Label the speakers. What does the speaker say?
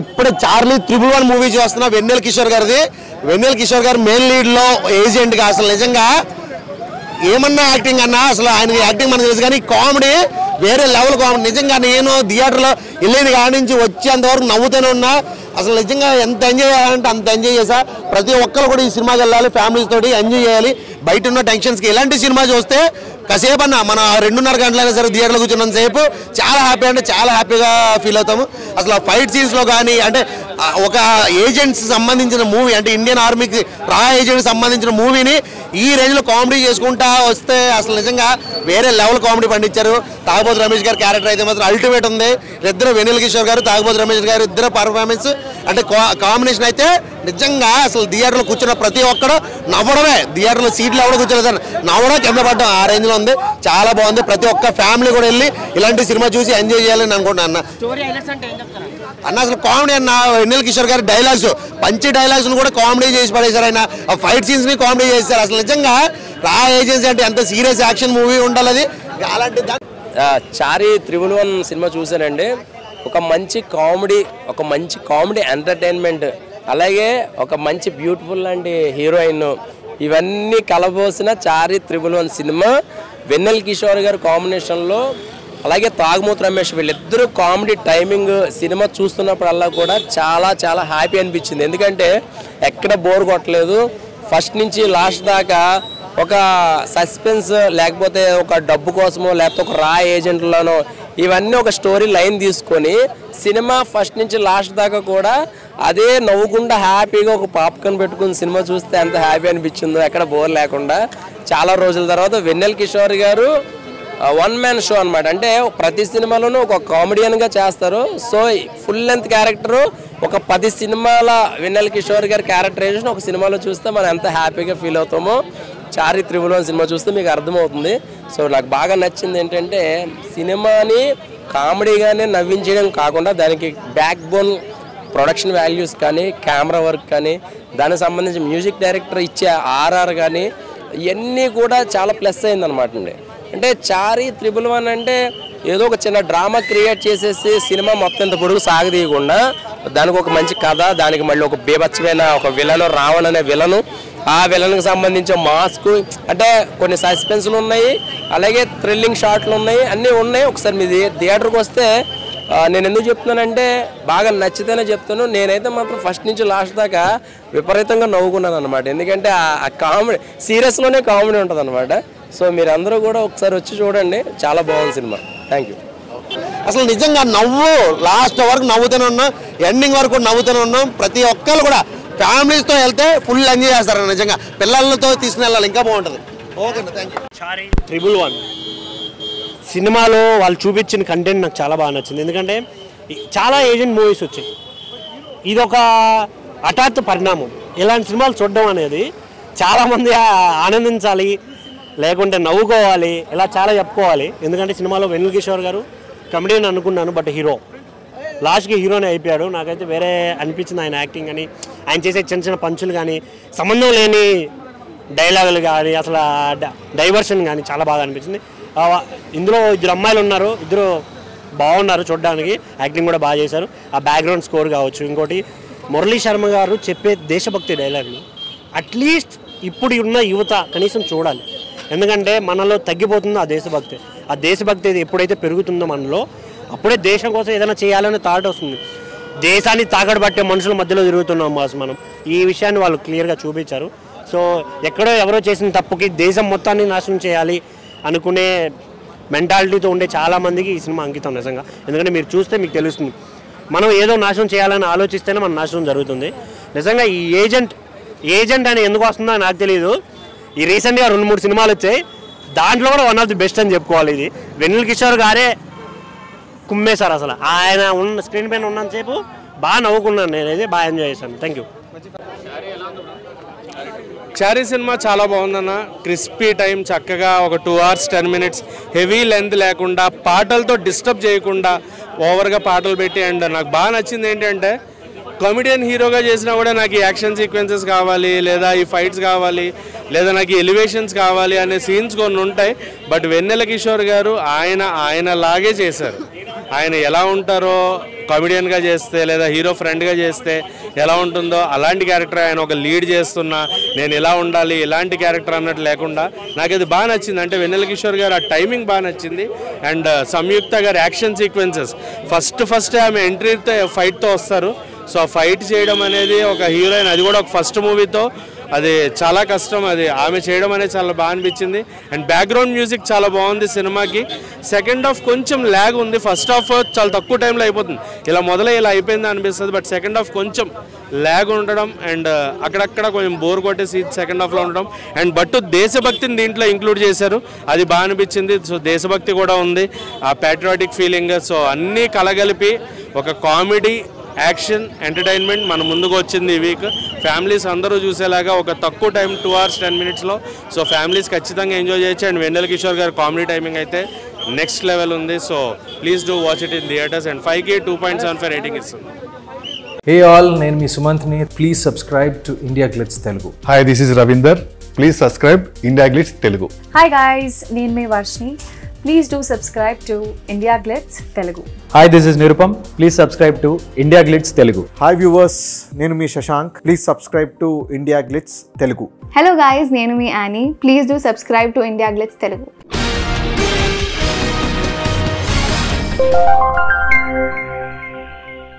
Speaker 1: ఇప్పుడు Charlie triple 1 movie చూస్తున్నా వెన్నెల కిషోర్ గారిది. వెన్నెల కిషోర్ గారు మెయిన్ లీడ్ లో ఏజెంట్ గా అసలు నిజంగా ఏమన్నా యాక్టింగ్ అన్నా అసలు ఆయన యాక్టింగ్ మనకు తెలుసు కానీ కామెడీ వేరే లెవెల్ కామెడీ. నిజంగా నేను థియేటర్లో వెళ్ళేది కాడి నుంచి వచ్చేంత వరకు నవ్వుతూనే ఉన్నా. అసలు నిజంగా ఎంత ఎంజాయ్ చేయాలంటే అంత ఎంజాయ్ చేసా. ప్రతి ఒక్కరు కూడా ఈ సినిమాకి వెళ్ళాలి, ఫ్యామిలీస్ తోటి ఎంజాయ్ చేయాలి. బయట ఉన్న టెన్షన్స్కి ఇలాంటి సినిమా చూస్తే కాసేపు అన్న మన 2:30 గంటలైనా సరే థియేటర్లో కూర్చున్నంత సేపు చాలా హ్యాపీ అంటే చాలా హ్యాపీగా ఫీల్ అవుతాము. అసలు ఫైట్ సీన్స్లో కానీ అంటే ఒక ఏజెంట్స్ సంబంధించిన మూవీ అంటే ఇండియన్ ఆర్మీకి ఏజెంట్కి సంబంధించిన మూవీని ఈ రేంజ్లో కామెడీ చేసుకుంటా వస్తే అసలు నిజంగా వేరే లెవెల్ కామెడీ పండించారు. తాగుబోతు రమేష్ గారి క్యారెక్టర్ అయితే మాత్రం అల్టిమేట్ ఉంది. ఇద్దరు వెన్నెల కిషోర్ గారు, తాగుబోతు రమేష్ గారు ఇద్దరు పర్ఫార్మెన్స్ అంటే కాంబినేషన్ అయితే నిజంగా అసలు థియేటర్లో కూర్చున్న ప్రతి ఒక్కరు నవ్వడమే. థియేటర్లో సీట్లు ఎవడో కూర్చోలేదు, నవ్వడం కింద పడడం ఆ రేంజ్లో ఉంది. చాలా బాగుంది. ప్రతి ఒక్క ఫ్యామిలీ కూడా వెళ్ళి ఇలాంటి సినిమా చూసి ఎంజాయ్ చేయాలని అనుకుంటున్నాను అన్న. అసలు కామెడీ అన్న వెన్నెల కిషోర్ గారి డైలాగ్స్ పంచి డైలాగ్స్ కూడా కామెడీ చేసి పడేశారు. ఆయన ఆ ఫైట్ సీన్స్ ని కామెడీ చేశారు. అసలు నిజంగా ఏజెన్సీ అంటే ఎంత సీరియస్ యాక్షన్ మూవీ ఉండాలి అది. అలాంటి
Speaker 2: చారీ త్రిబుల్ 1 సినిమా చూసానండి. ఒక మంచి కామెడీ ఎంటర్టైన్మెంట్, అలాగే ఒక మంచి బ్యూటిఫుల్ లాంటి హీరోయిన్, ఇవన్నీ కలబోసిన చారీ త్రిబుల్ 1 సినిమా. వెన్నెల కిషోర్ గారి కాంబినేషన్లో అలాగే తాగుమూతు రమేష్ వీళ్ళిద్దరూ కామెడీ టైమింగ్ సినిమా చూస్తున్నప్పుడల్లా కూడా చాలా చాలా హ్యాపీ అనిపించింది. ఎందుకంటే ఎక్కడ బోర్ కొట్టలేదు. ఫస్ట్ నుంచి లాస్ట్ దాకా ఒక సస్పెన్స్, లేకపోతే ఒక డబ్బు కోసమో లేకపోతే ఒక ఏజెంట్లోనో ఇవన్నీ ఒక స్టోరీ లైన్ తీసుకొని సినిమా ఫస్ట్ నుంచి లాస్ట్ దాకా కూడా అదే నవ్వుకుండా హ్యాపీగా ఒక పాప్కార్న్ పెట్టుకుని సినిమా చూస్తే ఎంత హ్యాపీ అనిపించిందో, ఎక్కడ బోర్ లేకుండా. చాలా రోజుల తర్వాత వెన్నెల కిషోర్ గారు 1 మ్యాన్ షో అనమాట. అంటే ప్రతి సినిమాలోనూ ఒక కామెడియన్గా చేస్తారు. సో ఫుల్ లెంత్ క్యారెక్టరు ఒక 10 సినిమాల వెన్నెల కిషోర్ గారి క్యారెక్టరైజేషన్ ఒక సినిమాలో చూస్తే మనం ఎంత హ్యాపీగా ఫీల్ అవుతామో చారీ త్రిబుల్ 1 సినిమా చూస్తే మీకు అర్థమవుతుంది. సో నాకు బాగా నచ్చింది ఏంటంటే సినిమాని కామెడీగానే నవ్వించడం కాకుండా దానికి బ్యాక్ బోన్ ప్రొడక్షన్ వాల్యూస్ కానీ, కెమెరా వర్క్ కానీ, దానికి సంబంధించి మ్యూజిక్ డైరెక్టర్ ఇచ్చే ఆర్ఆర్ కానీ ఇవన్నీ కూడా చాలా ప్లస్ అయిందనమాట అండి. అంటే చారీ త్రిబుల్ 1 అంటే ఏదో ఒక చిన్న డ్రామా క్రియేట్ చేసేసి సినిమా మొత్తం ఇంత పొడుగు సాగదీయకుండా దానికి ఒక మంచి కథ, దానికి మళ్ళీ ఒక బీభత్సమైన ఒక విలను, రావణ్ అనే విలను, ఆ విలన్కి సంబంధించిన మాస్క్, అంటే కొన్ని సస్పెన్స్లు ఉన్నాయి, అలాగే థ్రిల్లింగ్ షాట్లు ఉన్నాయి, అన్నీ ఉన్నాయి. ఒకసారి మీ థియేటర్కి వస్తే నేను ఎందుకు చెప్తున్నానంటే బాగా నచ్చితేనే చెప్తాను. నేనైతే మాత్రం ఫస్ట్ నుంచి లాస్ట్ దాకా విపరీతంగా నవ్వుకున్నాను అనమాట. ఎందుకంటే ఆ కామెడీ సీరియస్లోనే కామెడీ ఉంటుంది అనమాట. సో మీరందరూ కూడా ఒకసారి వచ్చి చూడండి, చాలా బాగుంది సినిమా. Thank you.
Speaker 1: అసలు నిజంగా నవ్వు లాస్ట్ వరకు నవ్వుతూనే ఉన్నాం, ఎండింగ్ వరకు నవ్వుతూనే ఉన్నాం. ప్రతి ఒక్కరు కూడా ఫ్యామిలీస్తో వెళ్తే ఫుల్ ఎంజాయ్ చేస్తారు. నిజంగా పిల్లలతో తీసుకుని వెళ్ళాలి, ఇంకా బాగుంటుంది. Okay, thank you.
Speaker 3: Chari triple 1 సినిమాలో వాళ్ళు చూపించిన కంటెంట్ నాకు చాలా బాగా నచ్చింది. ఎందుకంటే చాలా ఏజెంట్ మూవీస్ వచ్చాయి, ఇదొక హఠాత్ పరిణామం. ఇలాంటి సినిమాలు చూడడం అనేది చాలామంది ఆనందించాలి, లేకుంటే నవ్వుకోవాలి, ఇలా చాలా చెప్పుకోవాలి. ఎందుకంటే సినిమాలో వెన్నెల కిషోర్ గారు కమెడియన్ అనుకున్నాను, బట్ హీరో లాస్ట్కి హీరోనే అయిపోయాడు. నాకైతే వేరే అనిపించింది ఆయన యాక్టింగ్ కానీ, ఆయన చేసే చిన్న చిన్న పంచులు కానీ, సంబంధం లేని డైలాగులు కానీ, అసలు డైవర్షన్ కానీ చాలా బాగా అనిపించింది. ఇందులో 2 అమ్మాయిలు ఉన్నారు, ఇద్దరు బాగున్నారు చూడడానికి, యాక్టింగ్ కూడా బాగా చేశారు. ఆ బ్యాక్గ్రౌండ్ స్కోర్ కావచ్చు. ఇంకోటి మురళీ శర్మ గారు చెప్పే దేశభక్తి డైలాగులు అట్లీస్ట్ ఇప్పుడు ఉన్న యువత కనీసం చూడాలి. ఎందుకంటే మనలో తగ్గిపోతుందో ఆ దేశభక్తి. ఆ దేశభక్తి ఎప్పుడైతే పెరుగుతుందో మనలో, అప్పుడే దేశం కోసం ఏదైనా చేయాలనే థాట్ వస్తుంది. దేశాన్ని తాకట్టు పట్టే మనుషుల మధ్యలో తిరుగుతున్నాం బాస్ మనం. ఈ విషయాన్ని వాళ్ళు క్లియర్గా చూపించారు. సో ఎక్కడో ఎవరో చేసిన తప్పుకి దేశం మొత్తాన్ని నాశనం చేయాలి అనుకునే మెంటాలిటీతో ఉండే చాలామందికి ఈ సినిమా అంకితం నిజంగా. ఎందుకంటే మీరు చూస్తే మీకు తెలుస్తుంది, మనం ఏదో నాశనం చేయాలని ఆలోచిస్తేనే మన నాశనం జరుగుతుంది. నిజంగా ఈ ఏజెంట్ అని ఎందుకు వస్తుందో నాకు తెలియదు. ఈ రీసెంట్గా 2-3 సినిమాలు వచ్చాయి, దాంట్లో కూడా వన్ ఆఫ్ ది బెస్ట్ అని చెప్పుకోవాలి. ఇది వెన్నెల కిషోర్ గారే కుమ్మేశారు. అసలు ఆయన ఉన్న స్క్రీన్ పైన ఉన్నంతసేపు బాగా నవ్వుకున్నాను, నేనైతే బాగా ఎంజాయ్ చేశాను. Thank you.
Speaker 4: చారీ సినిమా చాలా బాగుందన్న. క్రిస్పీ టైం, చక్కగా ఒక 2 hours 10 minutes హెవీ లెంత్ లేకుండా, పాటలతో డిస్టర్బ్ చేయకుండా ఓవర్గా పాటలు పెట్టి. అండ్ నాకు బాగా నచ్చింది ఏంటంటే కామెడియన్ హీరోగా చేసినా కూడా నాకు ఈ యాక్షన్ సీక్వెన్సెస్ కావాలి, లేదా ఈ ఫైట్స్ కావాలి, లేదా నాకు ఎలివేషన్స్ కావాలి అనే సీన్స్ కొన్ని ఉంటాయి. బట్ వెన్నెల కిషోర్ గారు ఆయనలాగే చేశారు. ఆయన ఎలా ఉంటారో కామెడియన్గా చేస్తే లేదా హీరో ఫ్రెండ్గా చేస్తే ఎలా ఉంటుందో అలాంటి క్యారెక్టర్ ఆయన ఒక లీడ్ చేస్తున్నా నేను ఎలా ఉండాలి ఇలాంటి క్యారెక్టర్ అన్నట్టు లేకుండా నాకు అది బాగా నచ్చింది. అంటే వెన్నెల కిషోర్ గారు ఆ టైమింగ్ బాగా నచ్చింది. అండ్ సంయుక్త గారు యాక్షన్ సీక్వెన్సెస్ ఫస్ట్ ఆమె ఎంట్రీతో ఫైట్తో వస్తారు. సో ఆ ఫైట్ చేయడం అనేది ఒక హీరోయిన్, అది కూడా ఒక ఫస్ట్ మూవీతో, అది చాలా కష్టం. అది ఆమె చేయడం అనేది చాలా బాగా అనిపించింది. అండ్ బ్యాక్గ్రౌండ్ మ్యూజిక్ చాలా బాగుంది సినిమాకి. సెకండ్ హాఫ్ కొంచెం ల్యాగ్ ఉంది. ఫస్ట్ హాఫ్ చాలా తక్కువ టైంలో అయిపోతుంది, ఇలా అయిపోయింది అనిపిస్తుంది. బట్ సెకండ్ హాఫ్ కొంచెం ల్యాగ్ ఉండడం అండ్ అక్కడక్కడ కొంచెం బోర్ కొట్టేసి సెకండ్ హాఫ్లో ఉండడం. అండ్ బట్ దేశభక్తిని దీంట్లో ఇంక్లూడ్ చేశారు, అది బాగా అనిపించింది. సో దేశభక్తి కూడా ఉంది, ఆ ప్యాట్రియాటిక్ ఫీలింగ్. సో అన్నీ కలగలిపి ఒక కామెడీ యాక్షన్ ఎంటర్టైన్మెంట్ మన ముందుకు వచ్చింది ఈ వీక్. ఫ్యామిలీస్ అందరూ చూసేలాగా ఒక తక్కువ time 2 hours 10 minutes. So families ఖచ్చితంగా ఎంజాయ్ చేయొచ్చు. అండ్ వెన్నెల కిషోర్ గారు కామెడీ టైమింగ్ అయితే నెక్స్ట్ లెవెల్ ఉంది. So please do watch it in theatres. And 5K 2.75 rating ఇస్తుంది.
Speaker 5: Hey all, నేను మీ సుమంత్ని. Please subscribe to India Glitz Telugu.
Speaker 6: Hi, this is Ravinder. Please subscribe India Glitz Telugu.
Speaker 7: Hi guys, నేను మీ Varshini. Please do subscribe to India Glitz Telugu.
Speaker 5: Hi, this is Nirupam. Please subscribe to India Glitz Telugu.
Speaker 8: Hi viewers, నేను మీ Shashank. Please subscribe to India Glitz Telugu.
Speaker 7: Hello guys, నేను మీ Annie. Please do subscribe to India Glitz Telugu.